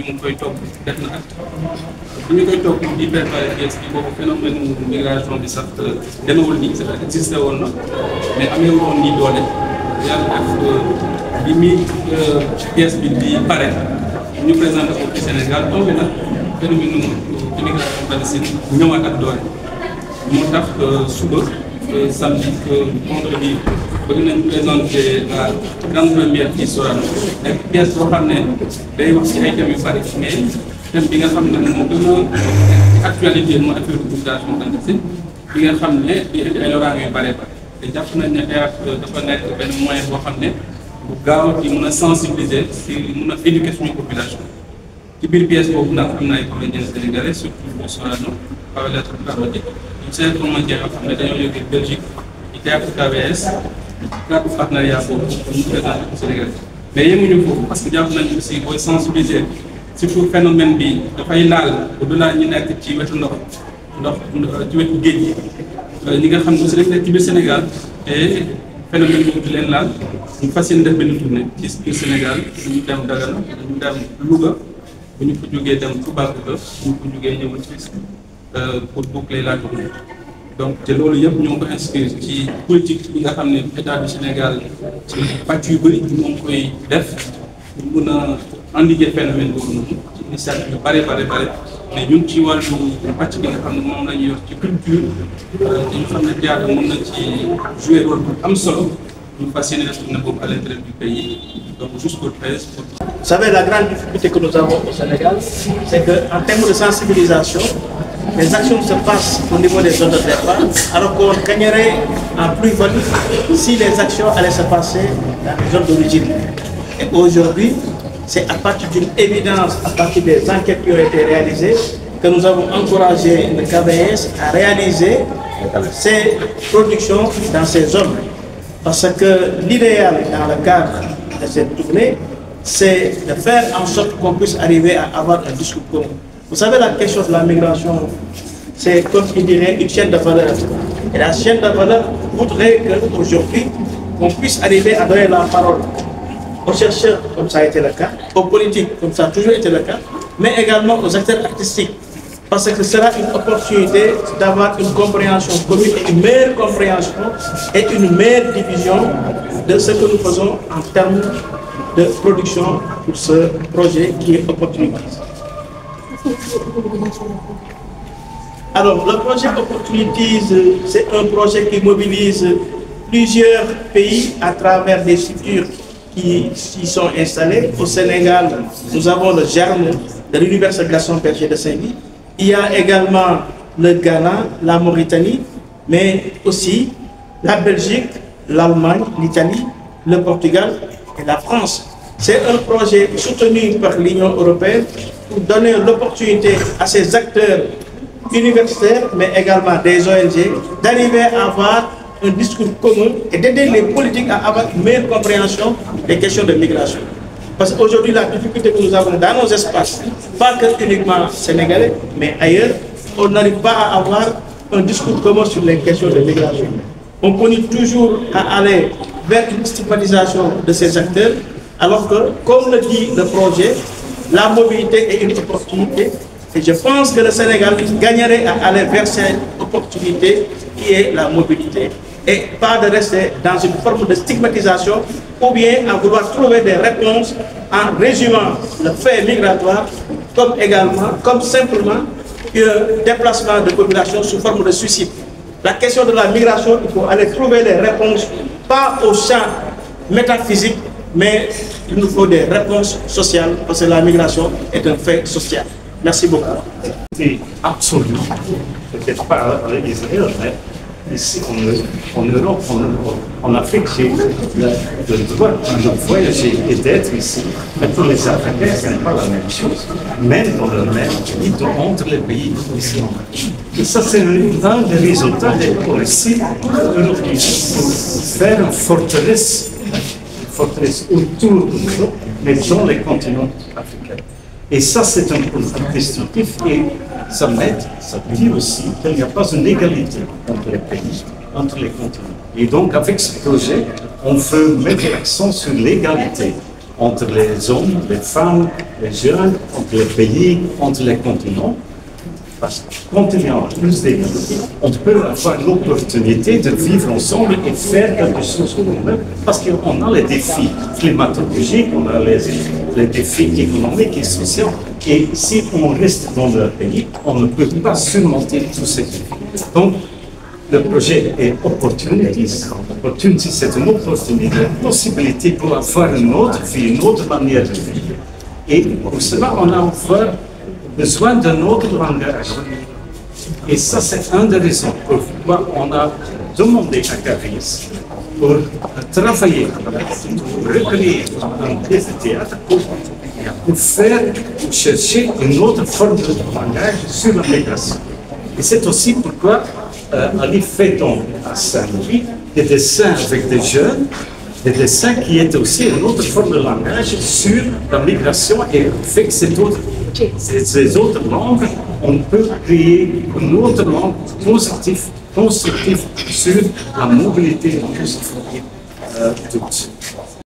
mu ngi koy topp def na at bi ñu koy topp di préparé pièce bi boobu phénomène migration bi sax demewul nii c'est existé woon na mais amee woon nii doole yàlla def bi mi pièce bi di pare ñu présenté ko ci Sénégal tombé na phénomène immigration clandestine ñëwaat ak doole moo tax suba samedi vendredi bëgg nañ présenter la grande première fii Sorano ak pièce boo xam ne day wax ci ay thèmes yu bari mais thème bi nga xam ne moo gën a actualité mooy affaire immigration clandestine bi nga xam ne di indi ay loraange yu bare bare te jàpp nañ ne théâtre dafa nekk benn moyen boo xam ne bu gaaw ci mën a sensibiliser si mën a éduquer suñu population ci biir pièce boobu nag am na ay comédiens sénégalais surtout de Sorano par lettre dramatiques seen comédiens yoo xam ne dañoo jógee Belgique ci théâtre KBS cadre partenariat boobu ñu présenté ko Sénégal mais yemuñu foofu parce que jàpp nañu aussi booy sensibiliser surtout phénomène bi dafay laal au-delà ñi nekk ci wetu ndox ci wetu géej gi ñi nga xam ne aussi dañ nekk ci biir Sénégal te phénomène boobu di leen laal ñu fas yéene def benn tournée ci biir Sénégal dañu dem Dagana dañu dem Louga bu ñu ko jógee dem Toubacouta bu ñu ko jógee ñëw ci pour boucler la tournée donc te loolu yëpp ñoo ngi ko inscrire ci politique bi nga xam ne état du Sénégal ci pàcc yu bëri moom koy def pour mun a endiguer phénomène boobu noonu ci initiative yu bare mais ñun ci wàllu pàcc bi nga xam ne moom la ñuy yor ci culture dañu xam ne théâtre mën na ci jouer rôle bu am solo ñu fas yéene def tournée boobu à l'intérieur du pays donc jusqu'au 13 pour. Vous savez, la grande difficulté que nous avons au Sénégal, c'est qu'en termes de sensibilisation, les actions se passent au niveau des zones de départ, alors qu'on gagnerait en plus-value si les actions allaient se passer dans les zones d'origine. Et aujourd'hui, c'est à partir d'une évidence, à partir des enquêtes qui ont été réalisées, que nous avons encouragé le KBS à réaliser ces productions dans ces zones. Parce que l'idéal dans le cadre de cette tournée, c'est de faire en sorte qu'on puisse arriver à avoir un discours commun. Vous savez, la question de la migration, c'est comme il dirait une chaîne de valeur. Et la chaîne de valeur voudrait qu'aujourd'hui, on puisse arriver à donner la parole aux chercheurs, comme ça a été le cas, aux politiques, comme ça a toujours été le cas, mais également aux acteurs artistiques. Parce que ce sera une opportunité d'avoir une compréhension commune et une meilleure compréhension et une meilleure division de ce que nous faisons en termes de production pour ce projet qui est Opportunities. Alors, le projet Opportunities, c'est un projet qui mobilise plusieurs pays à travers des structures qui s'y sont installées. Au Sénégal, nous avons le germe de l'Université Gaston Berger de Saint-Louis. Il y a également le Ghana, la Mauritanie, mais aussi la Belgique, l'Allemagne, l'Italie, le Portugal et la France. C'est un projet soutenu par l'Union européenne pour donner l'opportunité à ces acteurs universitaires, mais également des ONG, d'arriver à avoir un discours commun et d'aider les politiques à avoir une meilleure compréhension des questions de migration. Parce qu'aujourd'hui, la difficulté que nous avons dans nos espaces, pas que uniquement sénégalais, mais ailleurs, on n'arrive pas à avoir un discours commun sur les questions de migration. On continue toujours à aller vers une stigmatisation de ces acteurs, alors que, comme le dit le projet, la mobilité est une opportunité. Et je pense que le Sénégal gagnerait à aller vers cette opportunité qui est la mobilité. Et pas de rester dans une forme de stigmatisation ou bien à vouloir trouver des réponses en résumant le fait migratoire comme simplement un déplacement de population sous forme de suicide. La question de la migration, il faut aller trouver des réponses, pas au champ métaphysique, mais il nous faut des réponses sociales, parce que la migration est un fait social. Merci beaucoup. C'est absolument, peut-être pas à Israël, mais ici en Europe, en Afrique, j'ai le droit de voyager et d'être ici. Mais pour les Africains, ce n'est pas la même chose. Même dans le même pays, entre les pays ici en Afrique. Et ça, c'est l'un des résultats des policies européennes. Faire une forteresse autour de l'Europe, mais dans les continents africains. Et ça, c'est un point destructif et ça dit aussi qu'il n'y a pas une égalité entre les pays, entre les continents. Et donc, avec ce projet, on veut mettre l'accent sur l'égalité entre les hommes, les femmes, les jeunes, entre les pays, entre les continents. Parce que quand il y a plus d'égalité, on peut avoir l'opportunité de vivre ensemble et faire quelque chose pour nous-mêmes. Parce qu'on a les défis climatologiques, on a les défis économiques et sociaux. Et si on reste dans le pays, on ne peut pas surmonter tous ces défis. Donc, le projet est Opportunities. Opportunities, c'est une opportunité, une possibilité pour avoir une autre vie, une autre manière de vivre. Et pour cela, on a encore besoin d'un autre langage. Et ça, c'est une des raisons pourquoi on a demandé à Caris pour travailler, pour recréer un pièce de théâtre, pour chercher une autre forme de langage sur la migration. Et c'est aussi pourquoi Ali fait donc à Saint-Louis des dessins avec des jeunes, des dessins qui étaient aussi une autre forme de langage sur la migration et avec ces autres langues, on peut créer une autre langue positive, constructive sur la mobilité de toutes.